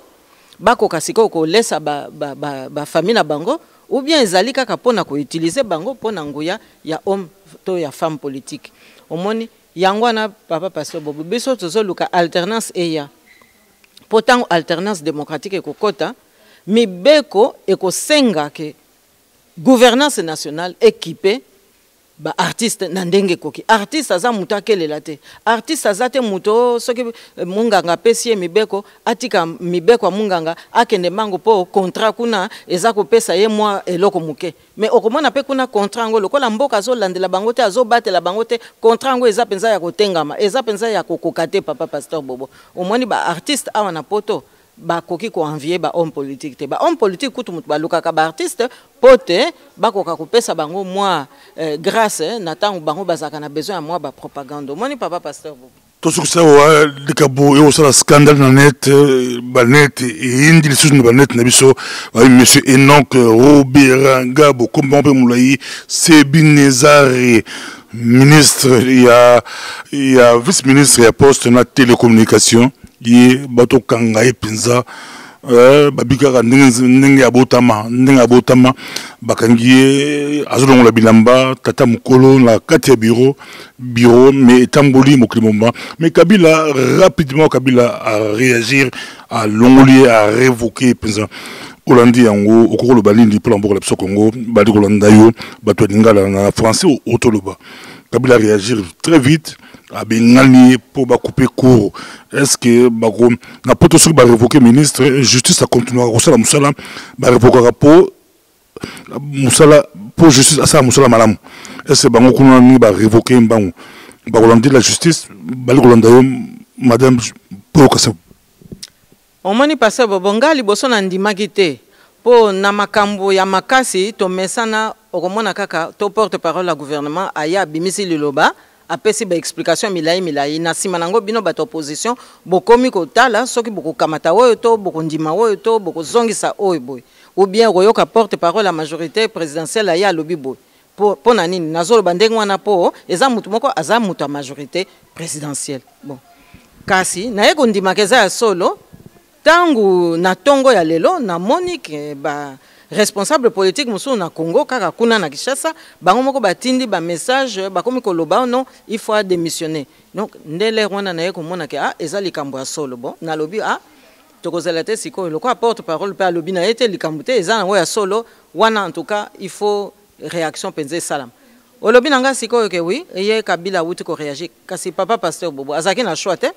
bakoka sikoyo kolesa ba famille na bango ou bien ezali kaka pona ko utiliser bango pona nguya ya homme to ya femme politique omoni yango na papa Pasteur Bobo biso tozoluka alternance eya pourtant alternance démocratique ekokota mibeko ekosenga ke gouvernance nationale équipée ba artiste na ndenge koki artiste aza muto akelela te artiste aza te muto soki munganga pesi mibeko atika mibeko munganga akende mango po contrat kuna eza kopesa ye mwa eloko muke mais okomona pe kuna contrat ngo lokola mboka azolandela bango te azobatela bango te contrat ngo eza penza ya kotengama eza penza ya kokoka te papa pasteur Bobo omoni ba artiste awa na poto ba koki ko envier ba homme politique te ba homme politique kutu mutu ba lukaka ba artiste pote ba koka kopesa bango moi grâce na tango bango bazaka na besoin ya moi ba propagande moni papa pasteur Bobo to sukisa wa likabo yo sala scandale na net ba net indi lisusu na ba net na biso monsieur Enoch Roberanga Bokomba mpe mulai Sebinezare ministre ya vice ministre ya poste na télécommunication ye bato kanga epinza babikaka ndenge abotama bakangi azolongola bilamba tata mukolo na kati ya bureau mais etamboli mokili momba mais Kabila rapidement a réagir à longoli à révoquer epinza Olandi yango okolo balindi pour l'amboka la biso Congo bali kolanda yo bato lingala na français otoloba Kabila réagir très vite a bengali pour couper court. Est-ce que na poto sur ba révoquer ministre justice a continuer à ça la musala ba révoquer pour justice à ça musala malam. Est-ce que bango kuna ni ba révoquer mbango ba kolandi la justice bali kolanda yo madame pour que ça omoni passer bobongali boso na ndimaki te po na makambo ya makasi to mesana okomona kaka to porte parole la gouvernement aya bimisi liloba apesi ba explication milai na sima nango bino bato opposition bokomi kotala soki boko kamata oyo to boko ndima oyo to boko zongisa oyo boy ou bien royoka porte parole la majorité présidentielle aya lobi boy po na nini nazolo bandenge wana po eza mutu moko aza mutu a majorité présidentielle bon kasi na yeko ndima keza ya solo tangu na tongo ya lelo na Monique ba responsable politique musu na Congo kaka kuna na Kinshasa bango moko batindi ba message bakomi koloba non il faut démissionner donc ndele wana na yeko mona ke eza likambo ya solo bon na lobi tokozela te siko le quoi porte parole pa lobi na ete likambo te eza na ya solo wana en tout cas il faut réaction penze salam olobi nanga siko ke oui eye Kabila wuti ko réagir kasi papa pasteur Bobo azaki na choix te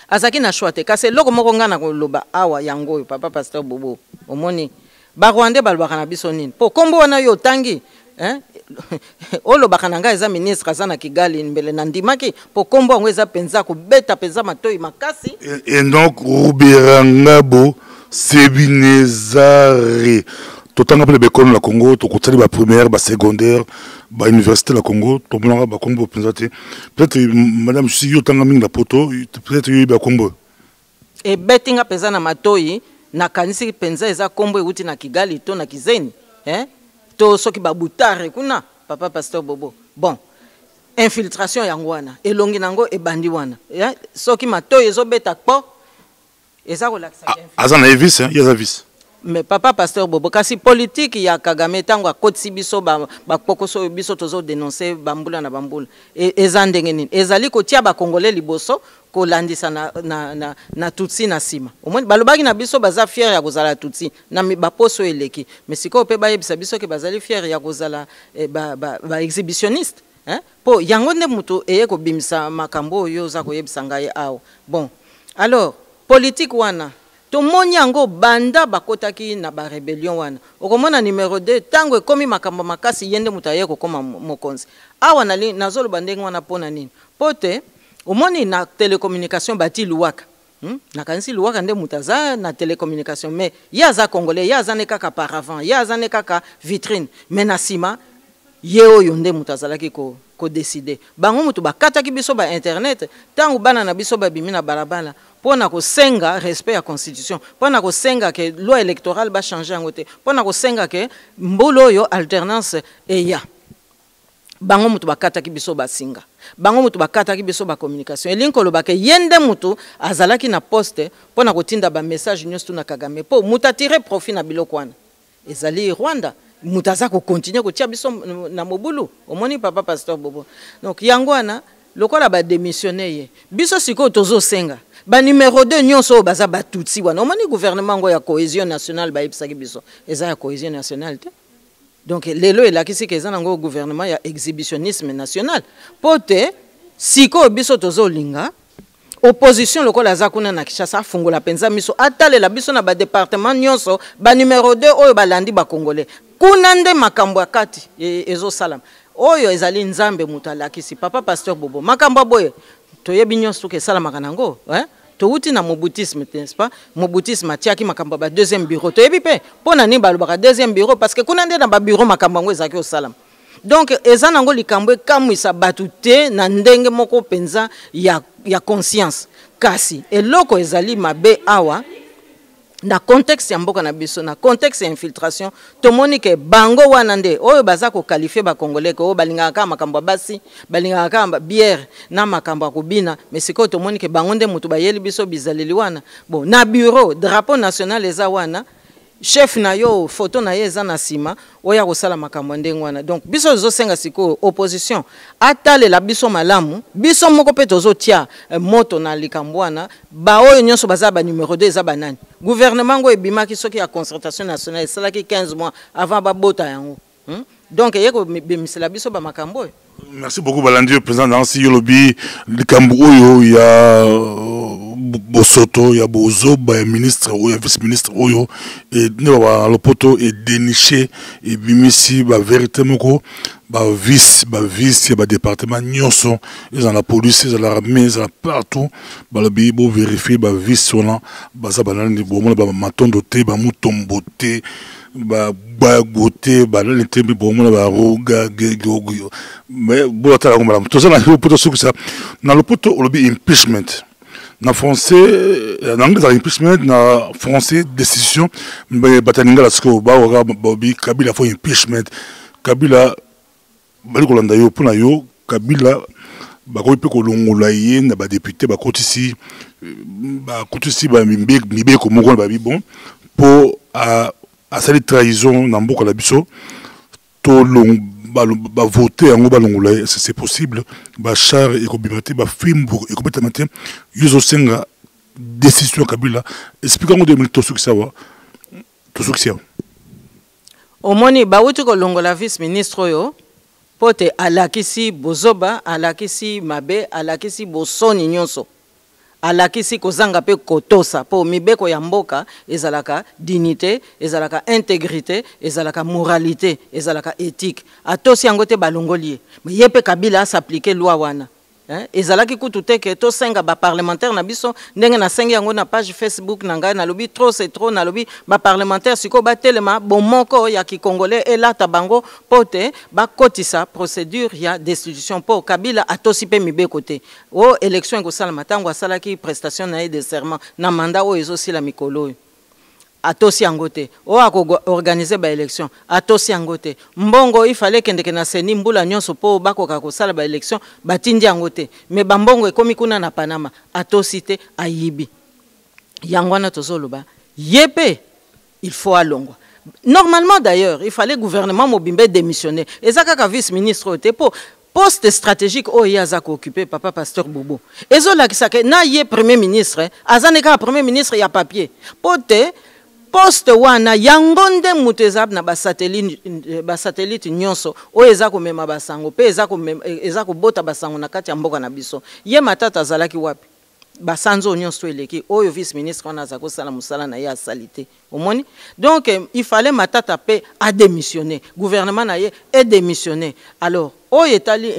azaki na choix te kasi loko moko ngana koloba awa yango papa pasteur Bobo omoni ba Rwanda balbaka na biso nini po kombo wana yo tangi olo bakananga eza ministre azana Kigali mbele na ndimaki po kombo ngo eza penza ko beta penza matoi makasi et donc Roberangabo Sebinezare totanga pele bekolo la Congo to kotali ba première ba secondaire ba université la Congo to bonanga ba kombo penza te peut-être madame si yo tanga mingi la poto peut-être yo ba kombo e betinga penza na matoi na kanisi penza eza kombo euti na Kigali to na Kizeni to soki babutare kuna papa pasteur Bobo bon infiltration yango wana elongi nango ebandi wana soki matoi ezobeta po eza kolakisa azana evis yaza vis mais papa pasteur Bobo kasi politique ya Kagame tango akotisi biso ba pokoso biso tozo dénoncer bambula na bambula eza ndenge nini ezali kotia ba congolais liboso ko landisa na tutsi na sima omoni balobaki na biso baza fier ya kozala tutsi na ba poso eleki mais siko pe ba yebisa biso ke bazali fier ya kozala ba exhibitionniste po yango nde mutu eye ko bimisa makambo yo za ko yebisa ngai awo bon alors politique wana to moni yango banda bakotaki na ba rébellion wana okomona numéro 2 tango ekomi makambo makasi yende mutaye ko koma mokonzi awa na nazolo bandenge wana pona nini pote omoni na télécommunication bati luwaka na kanisi luwaka nde mutaza na télécommunication mais yaza congolais yaza ne kaka paravent yaza ne kaka vitrine mais na sima ye oyo nde mutazalaki ko décider bango mutu bakataki biso ba internet tango bana na biso babimi na balabala pona ko senga respect ya constitution pona ko senga ke loi électorale ba changer ngote pona ko senga ke mbolo yo alternance eya bango mutu bakataki biso basinga bango mutu bakataki biso ba communication elinko lobake yende mutu azalaki na poste pona kotinda ba message nyonso na Kagame po muta tirer profit na biloko wana ezali Rwanda mutaza ko continuer ko tia biso na mobulu omoni papa pasteur Bobo donc yango wana lokola ba démissionner ye biso siko tozo senga ba numéro 2 nyonso baza batutsi wana omoni gouvernement ngo ya cohésion nationale ba yebisaki biso eza ya cohésion nationale te Donc lelo elakisi ke ezana gouvernement ya exhibitionnisme national pote siko biso tozolinga opposition lokola aza kuna na Kinshasa afungola penza miso atalela biso na ba département nyonso ba numéro 2 oyo balandi ba congolais kuna nde makambo ya kati ezo salam oyo ezali nzambe mutu alakisi papa pasteur Bobo makambo boye toyebi nyonso ke salamaka nango touti na moboutisme, n'est-ce pas? Moboutisme atiaki makambo ba deuxième bureau. Toyebi pe pona ni balobaka deuxième bureau parce que kuna nde na ba bureau makambo ngo ezaki osalam. Donc eza nango likambo ekamwisa batu te na ndenge moko penza ya conscience. Kasi eloko ezali mabe awa na contexte ya mboka na biso na contexte ya infiltration tomoni ke bango wana nde oyo baza ko qualifier ba congolais ko balingaka ka makambo basi balingaka ka bière na makambo kobina mais siko tomoni ke bango nde mutu bayeli biso bizaleli wana bon na bureau drapeau national eza wana chef na yo photo na ye eza na sima oya kosala makambo ndenge wana donc biso zosenga siko opposition atalela biso malamu biso moko pe tozotia moto na likambo wana ba oyo nyonso baza ba numéro 2 eza banani gouvernement ngo ebimaki soki ya concertation nationale esalaki 15 mois avant babota yango donc yeko bimisela biso ba makambo. Merci beaucoup Balandi président Nancy Yolobi likambo oyo ya Bosoto ya Bozoba ya ministre ou ya vice-ministre oyo et ne va lopoto et dénicher et bimisi ba vérité moko ba vice ya ba département nyonso ils ont la police ils ont l'armée ils ont partout ba lobi bo vérifier ba vice sona ba za banani bo mona ba matondo te ba mutombote ba gote ba le tembe bo mona ba roga mais bo tala ngoma to ça na lopoto sur ça na lopoto lobi impeachment. Na français, na anglais impeachment, na français décision, mais bataninga la sko ba waka bobi Kabila fo impeachment. Kabila bali kolanda yo pona yo Kabila ba ko pe ko longola ye na ba député ba kotisi ba mibé ko moko ba bi bon pour à sali trahison na mboka la biso to long ba voter en balongula c'est possible ba char et kobimate ba film pour et complètement yuzo senga décision Kabila expliquons de minutes tout ça va tout ça omoni ba wuti ko longola vice ministre yo pote alakisi Bozoba alakisi mabe alakisi bosoni nyonso alakisi kozanga pe kotosa po mibeko ya mboka ezalaka dignité ezalaka intégrité ezalaka moralité ezalaka éthique atosi yango te balongoli mais yepe Kabila s'appliquer loi wana ezalaki kutu te ke to senga ba parlementaire na biso ndenge na senga yango na page Facebook na ngai na lobi trop c'est trop na lobi ba parlementaire siko ba telema bon moko ya ki congolais elata bango pote ba kotisa procédure ya destitution po Kabila atosi pe mibeko te o élection ko sala matango asala ki prestation na de serment na mandat o ezosi la mikolo atosi angote o ako organiser ba élection atosi angote mbongo il fallait kendeke na seni mbula nyonso po bakoka ko sala ba élection batindi angote mais bambongo ekomi kuna na Panama atosi te ayibi yangwana tozoloba yepe il faut alongwa normalement d'ailleurs il fallait gouvernement mobimbe démissionner ezaka ka vice ministre te po poste stratégique o yazako occupé papa pasteur Bobo ezola kisake na ye premier ministre azaneka premier ministre ya papier pote poste wana yangonde mutezab na ba satellite nyonso o ezako mema basango pe ezako bota basango na kati ya mboka na biso ye matata zalaki wapi basanzo nyonso eleki oyo vice ministre wana azako sala musala na ya salite omoni donc il fallait matata pe a démissionner gouvernement na ye est démissionner alors oyo etali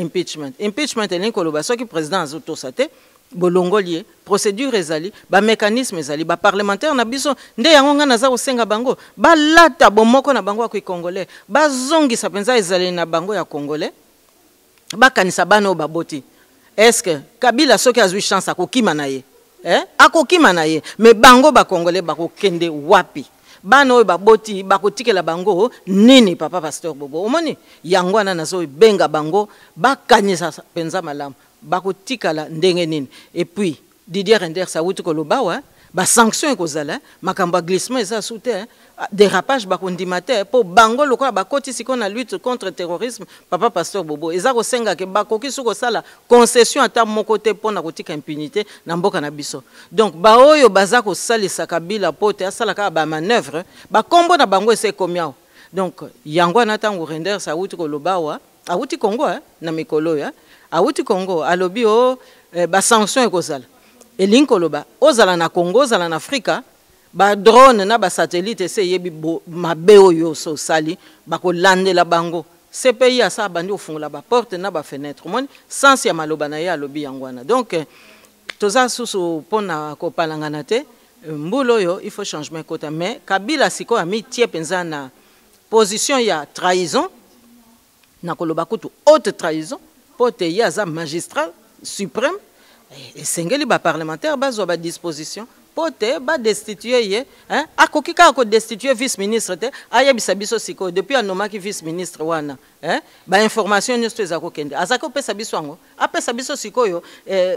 impeachment elinko loba soki président azoto sate bolongolier procédure ezali ba mécanisme ezali ba parlementaire na biso nde yango nga naza kosenga bango balata bomoko na bango ya congolais bazongisa penza ezali na bango ya congolais bakanisa bano baboti est-ce que Kabila soki azwi chance akokima na ye akokima na ye mais bango ba congolais bakokende wapi bano baboti bakotikela bango nini papa pasteur Bobo omoni yango na nazo benga bango bakanisa penza malamu bakotikala ndenge nini et puis Didier Render sa wuti koloba wa ba sanction ekozala makamba glissement eza soute dérapage bakondimate po bango lokola bakoti siko na lutte contre terrorisme papa pasteur Bobo eza ko senga ke bakoki suko sala concession ata moko te pona kotika impunité na mboka na biso donc ba oyo baza ko salisa Kabila pote asala ka ba manœuvre ba kombo na bango ese komiao Donc yango na tango render sa wuti kolobawa awuti Congo na mikolo ya awuti Congo alobi o ba sanction ekozala elingi koloba ozala na Congo ozala na Afrika ba drone na ba satellite se yebi mabe oyo so sali bakolandela bango CPI asa bandi ofungola ba porte na ba fenêtre moni sans ya maloba na ya lobi yangwana. Donc toza susu pona ko palangana te mbulo yo il faut changement kota mais Kabila siko ami tie penza na position ya trahison na koloba kutu haute trahison pote ya za magistrat suprême et sengeli ba parlementaire bazo ba disposition pote ba destituer ye hein akokika ko destituer vice ministre te aya bisabiso siko depuis anomaki vice ministre wana hein ba information nyoso ezako kende azako pesa biso ngo apesa biso siko yo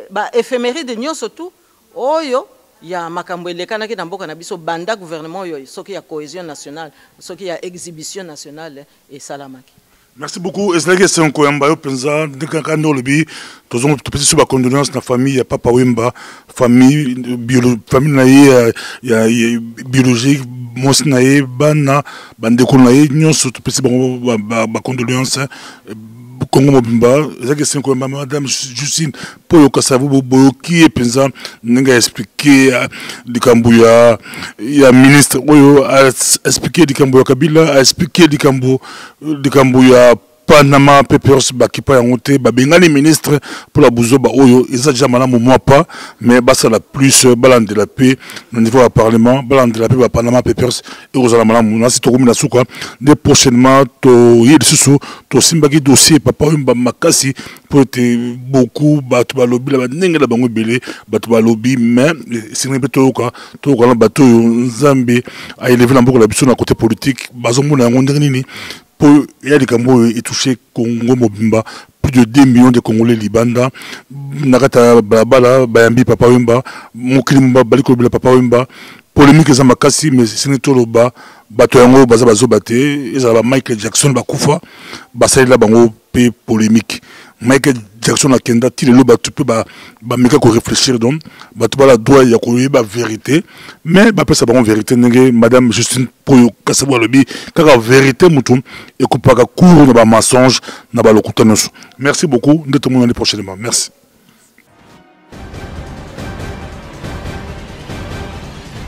ba éphéméride nyoso tout oyo ya makambo elekanaki na mboka na biso banda gouvernement yo soki ya cohésion nationale soki ya exhibition nationale et salamaki. Merci beaucoup. Est-ce que c'est un coyamba penza de kakando lebi tozongo petit sur ba condoléances na famille ya papa Wemba famille famille na ya biologique mos na ye bana bande ko na ye nyonso petit ba condoléances Congo Mobimba. Est-ce que c'est un coyamba madame Justine pour yo kasavu boki e penza nga expliquer du Kambuya ya ministre oyo a expliquer du Kambuya Kabila a expliquer du Kambuya Panama Papers bakipa yangote babengani ministre pour la buzoba oyo eza déjà malamu moi pas mais basa la plus balande de la paix au niveau du parlement balande de la paix ba Panama Papers et aux malamu na si tokomi na suka de prochainement to yedi susu to simbaki dossier papa Wemba makasi pour être beaucoup batu ba lobby la ndenge la bango belé batu ba lobby mais c'est to na bato Nzambe a élevé la mboko la biso na côté politique bazomona yango ndenge nini pour y a des Cambos et touché Congo Mobimba plus de 2 millions de Congolais libanda nakata balabala bayambi papa Wemba mokilimba baliko bila papa Wemba polémique za makasi mais c'est toloba bato yango baza bazobate ezala Michael Jackson bakufa basali la bango pe polémique Michael Jackson a kenda ti le bato pe ba meka ko réfléchir donc bato bala droit ya ko yeba vérité mais ba pesa ba vérité ndenge madame Justine Poyo kasabo lobi kaka vérité mutum et ko paka cours na ba mensonge na ba lokuta noso. Merci beaucoup, ndeto mo prochainement. Merci.